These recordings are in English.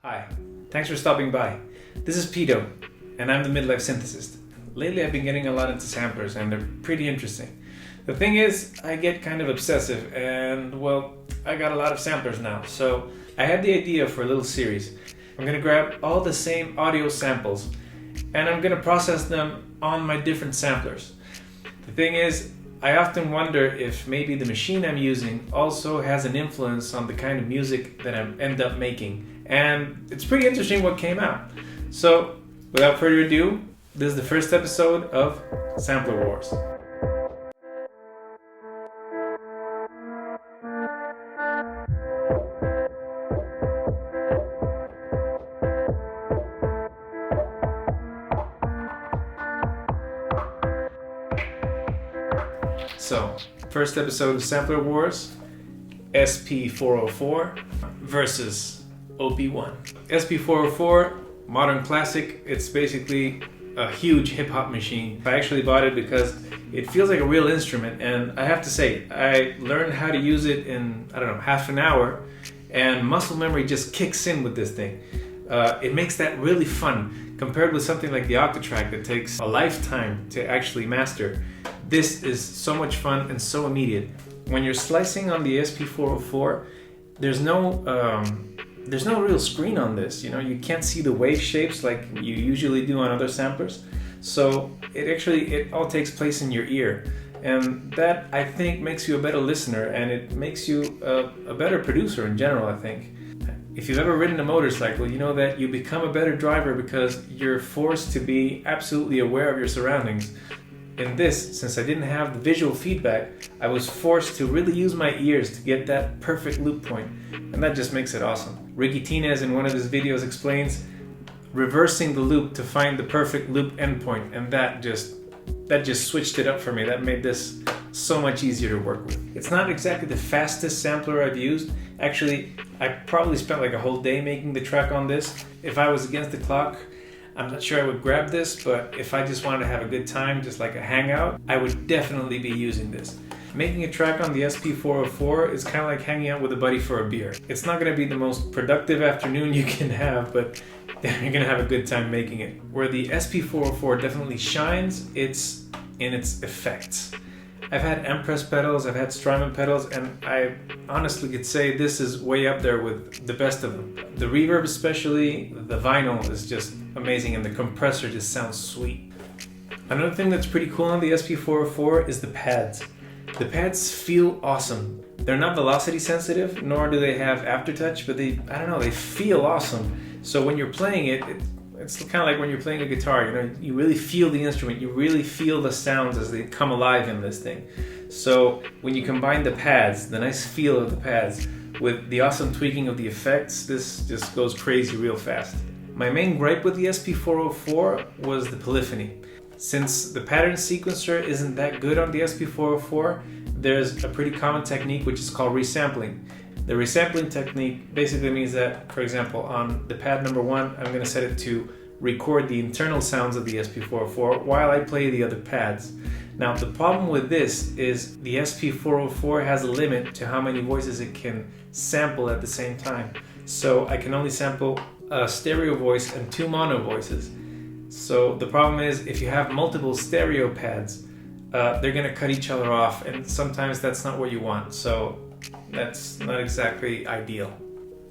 Hi, thanks for stopping by. This is Pito, and I'm the midlife synthesist. Lately I've been getting a lot into samplers, and they're pretty interesting. The thing is, I get kind of obsessive, and well, I got a lot of samplers now, so I had the idea for a little series. I'm gonna grab all the same audio samples, and I'm gonna process them on my different samplers. The thing is, I often wonder if maybe the machine I'm using also has an influence on the kind of music that I end up making. And it's pretty interesting what came out. So, without further ado, this is the first episode of Sampler Wars. So, first episode of Sampler Wars, sp404 versus Op-1. sp404, modern classic. It's basically a huge hip-hop machine. I actually bought it because it feels like a real instrument, and I have to say, I learned how to use it in, half an hour, and muscle memory just kicks in with this thing. It makes that really fun, compared with something like the Octatrack that takes a lifetime to actually master. This is so much fun and so immediate. When you're slicing on the sp404, there's no real screen on this. You can't see the wave shapes like you usually do on other samplers. So it all takes place in your ear. And that, I think, makes you a better listener, and it makes you a better producer in general, I think. If you've ever ridden a motorcycle, you know that you become a better driver because you're forced to be absolutely aware of your surroundings. In this, since I didn't have the visual feedback, I was forced to really use my ears to get that perfect loop point, and that just makes it awesome. Ricky Tinez in one of his videos explains reversing the loop to find the perfect loop endpoint, and that just switched it up for me. That made this so much easier to work with. It's not exactly the fastest sampler I've used. Actually, I probably spent like a whole day making the track on this. If I was against the clock, I'm not sure I would grab this, but if I just wanted to have a good time, just like a hangout, I would definitely be using this. Making a track on the sp404 is kind of like hanging out with a buddy for a beer. It's not going to be the most productive afternoon you can have, but you're going to have a good time making it. Where the sp404 definitely shines, it's in its effects. I've had Empress pedals, I've had Strymon pedals, and I honestly could say this is way up there with the best of them. The reverb especially, the vinyl is just amazing, and the compressor just sounds sweet. Another thing that's pretty cool on the sp404 is the pads. The pads feel awesome. They're not velocity sensitive, nor do they have aftertouch, but they feel awesome. So when you're playing it, it's kind of like when you're playing a guitar, you really feel the instrument, you really feel the sounds as they come alive in this thing. So when you combine the pads, the nice feel of the pads, with the awesome tweaking of the effects, this just goes crazy real fast. My main gripe with the sp404 was the polyphony. Since the pattern sequencer isn't that good on the sp404, there's a pretty common technique which is called resampling. The resampling technique basically means that, for example, on the pad number 1, I'm going to set it to record the internal sounds of the sp404 while I play the other pads. Now, the problem with this is the sp404 has a limit to how many voices it can sample at the same time. So I can only sample a stereo voice and 2 mono voices. So the problem is, if you have multiple stereo pads, they're going to cut each other off, and sometimes that's not what you want. So that's not exactly ideal.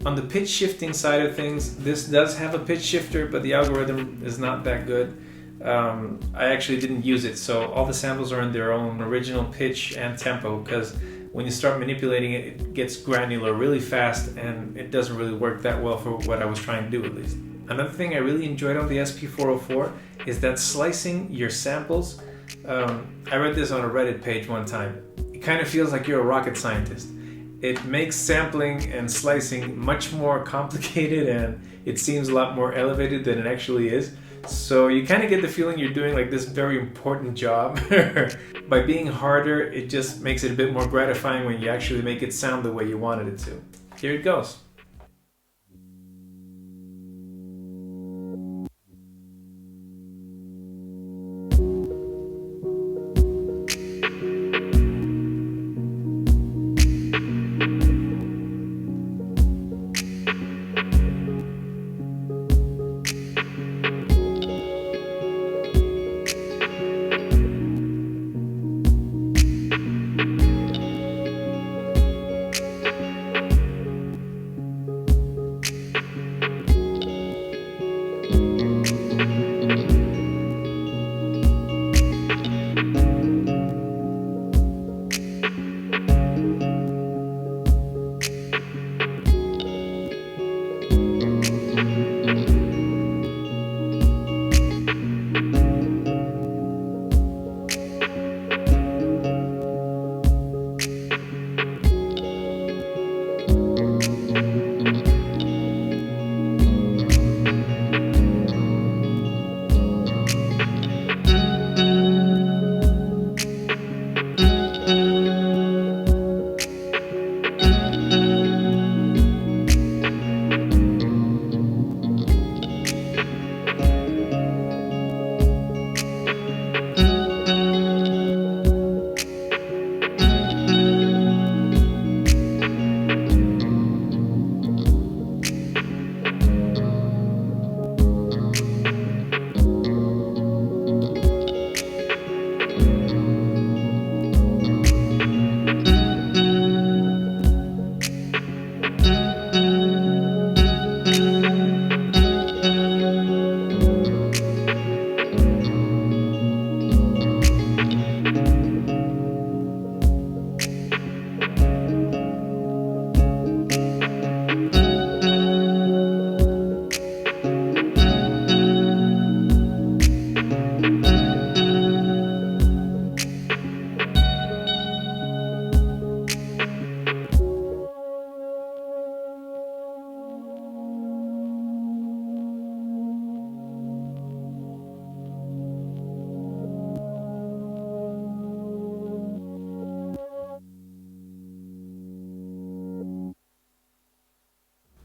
On the pitch shifting side of things, this does have a pitch shifter, but the algorithm is not that good. I actually didn't use it, so all the samples are in their own original pitch and tempo, because when you start manipulating it, it gets granular really fast, and it doesn't really work that well for what I was trying to do, at least. Another thing I really enjoyed on the sp404 is that slicing your samples. I read this on a Reddit page one time. It kind of feels like you're a rocket scientist. It makes sampling and slicing much more complicated, and it seems a lot more elevated than it actually is. So you kind of get the feeling you're doing like this very important job. By being harder, it just makes it a bit more gratifying when you actually make it sound the way you wanted it to. Here it goes.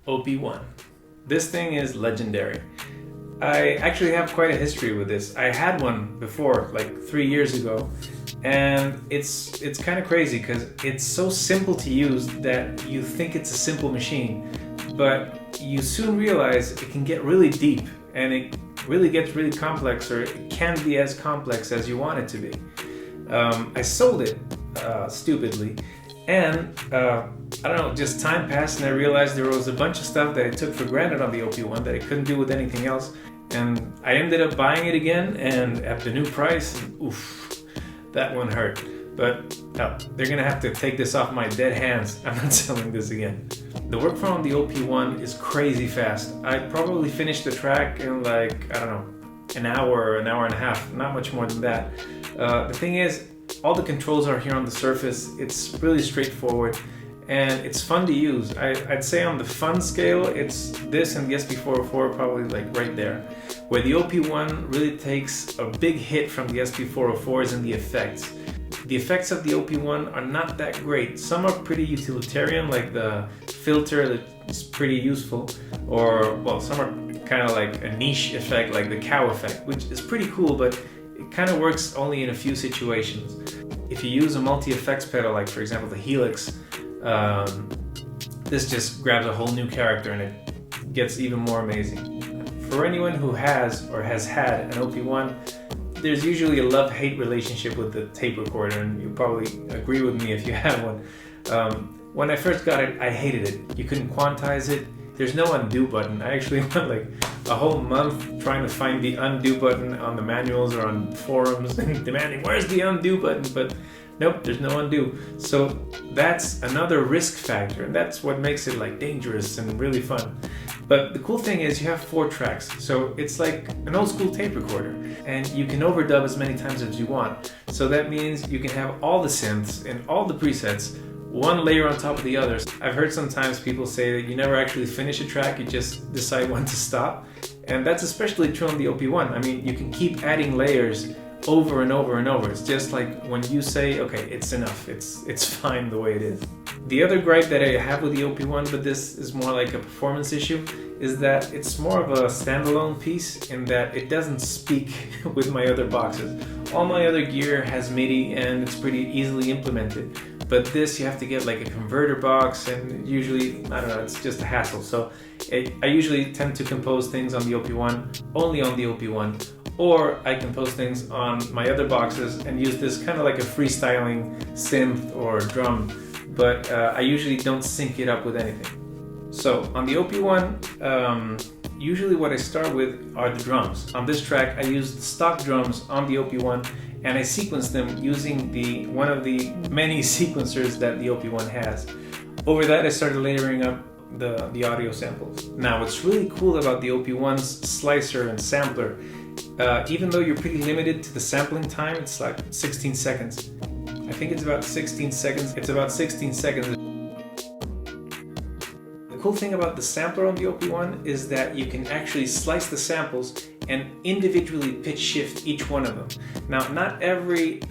Op-1. This thing is legendary. I actually have quite a history with this. I had one before, like 3 years ago, and it's kind of crazy because it's so simple to use that you think it's a simple machine, but you soon realize it can get really deep and it really gets really complex, or it can be as complex as you want it to be. I sold it stupidly, and I don't know, just time passed and I realized there was a bunch of stuff that I took for granted on the Op-1 that I couldn't do with anything else, and I ended up buying it again, and at the new price, oof, that one hurt. But they're gonna have to take this off my dead hands. I'm not selling this again. The workflow on the Op-1 is crazy fast. I probably finished the track in like, I don't know, an hour and a half, not much more than that. The thing is, all the controls are here on the surface. It's really straightforward and it's fun to use. I'd say on the fun scale, it's this and the sp404 probably like right there. Where the Op-1 really takes a big hit from the sp404 is in the effects. The effects of the Op-1 are not that great. Some are pretty utilitarian, like the filter that's pretty useful, or well, some are kind of like a niche effect, like the cow effect, which is pretty cool, but it kind of works only in a few situations. If you use a multi-effects pedal, like for example the Helix, this just grabs a whole new character and it gets even more amazing. For anyone who has or has had an Op-1, there's usually a love-hate relationship with the tape recorder, and you probably agree with me if you have one. When I first got it, I hated it. You couldn't quantize it. There's no undo button. I actually went like a whole month trying to find the undo button on the manuals or on forums and demanding, where's the undo button? But nope, there's no undo. So that's another risk factor, and that's what makes it like dangerous and really fun. But the cool thing is you have 4 tracks, so it's like an old school tape recorder, and you can overdub as many times as you want. So that means you can have all the synths and all the presets, one layer on top of the others. I've heard sometimes people say that you never actually finish a track, you just decide when to stop. And that's especially true on the Op-1. I mean, you can keep adding layers over and over and over. It's just like when you say, okay, it's enough, it's fine the way it is. The other gripe that I have with the Op-1, but this is more like a performance issue, is that it's more of a standalone piece in that it doesn't speak with my other boxes. All my other gear has MIDI and it's pretty easily implemented. But this, you have to get like a converter box, and usually, I don't know, it's just a hassle. So I usually tend to compose things on the Op-1, only on the Op-1, or I compose things on my other boxes and use this kind of like a freestyling synth or drum, but I usually don't sync it up with anything. So on the Op-1, usually what I start with are the drums. On this track, I used stock drums on the Op-1, and I sequenced them using one of the many sequencers that the Op-1 has. Over that, I started layering up the audio samples. Now, what's really cool about the Op-1's slicer and sampler, even though you're pretty limited to the sampling time, it's like 16 seconds. I think it's about 16 seconds. It's about 16 seconds. The cool thing about the sampler on the Op-1 is that you can actually slice the samples and individually pitch shift each one of them. Now, not every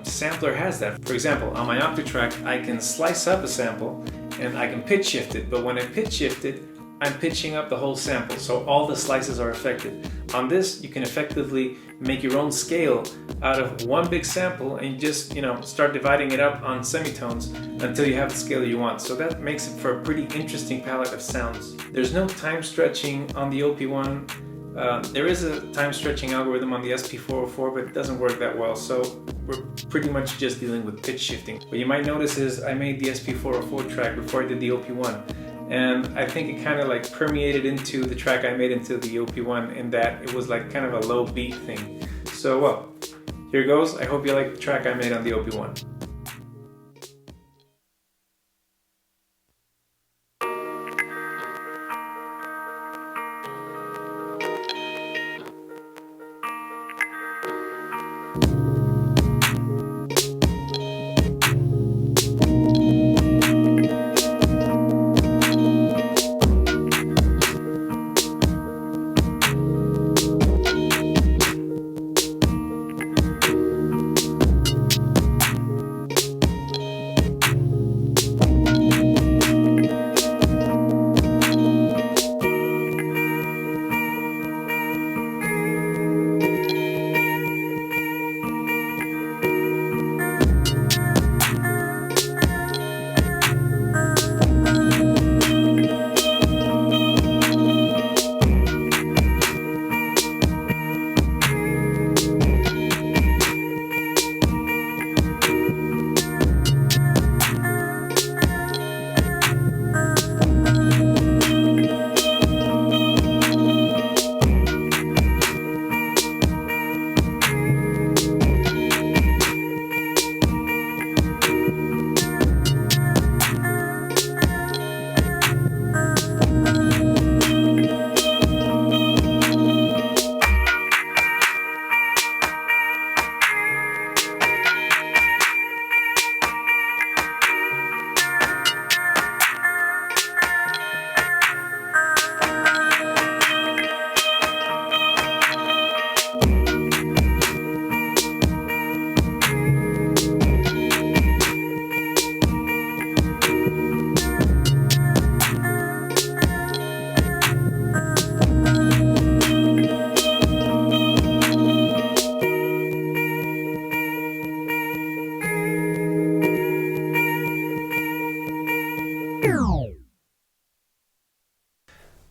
sampler has that. For example, on my Octatrack, I can slice up a sample and I can pitch shift it, but when I pitch shift it, I'm pitching up the whole sample, so all the slices are affected. On this, you can effectively make your own scale out of one big sample and just, start dividing it up on semitones until you have the scale you want. So that makes it for a pretty interesting palette of sounds. There's no time stretching on the Op-1. There is a time stretching algorithm on the sp404, but it doesn't work that well, so we're pretty much just dealing with pitch shifting. What you might notice is I made the sp404 track before I did the Op-1. And I think it kind of like permeated into the track I made into the Op-1 in that it was like kind of a low beat thing. So, well, here goes. I hope you like the track I made on the Op-1.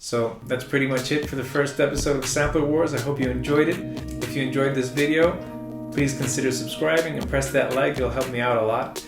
So that's pretty much it for the first episode of Sampler Wars. I hope you enjoyed it. If you enjoyed this video, please consider subscribing and press that like. It'll help me out a lot.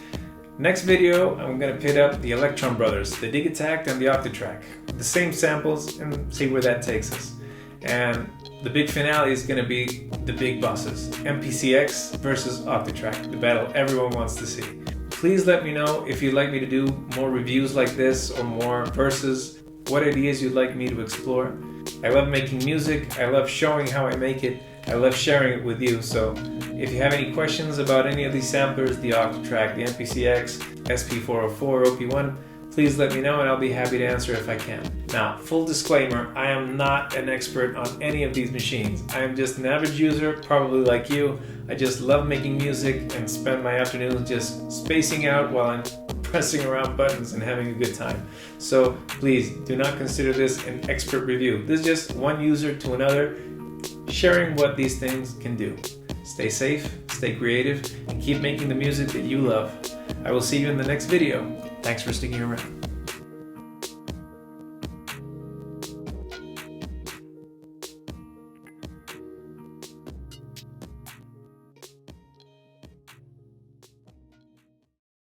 Next video, I'm going to pit up the Electron Brothers, the Dig Attack and the Octatrack. The same samples and see where that takes us. And the big finale is going to be the big bosses, MPCX versus Octatrack, the battle everyone wants to see. Please let me know if you'd like me to do more reviews like this or more verses, what ideas you'd like me to explore. I love making music, I love showing how I make it, I love sharing it with you, so if you have any questions about any of these samplers, the Octatrack, the MPCX, sp404, Op-1, please let me know and I'll be happy to answer if I can. Now, full disclaimer, I am not an expert on any of these machines. I am just an average user, probably like you. I just love making music and spend my afternoons just spacing out while I'm pressing around buttons and having a good time. So please do not consider this an expert review. This is just one user to another sharing what these things can do. Stay safe, stay creative, and keep making the music that you love. I will see you in the next video. Thanks for sticking around.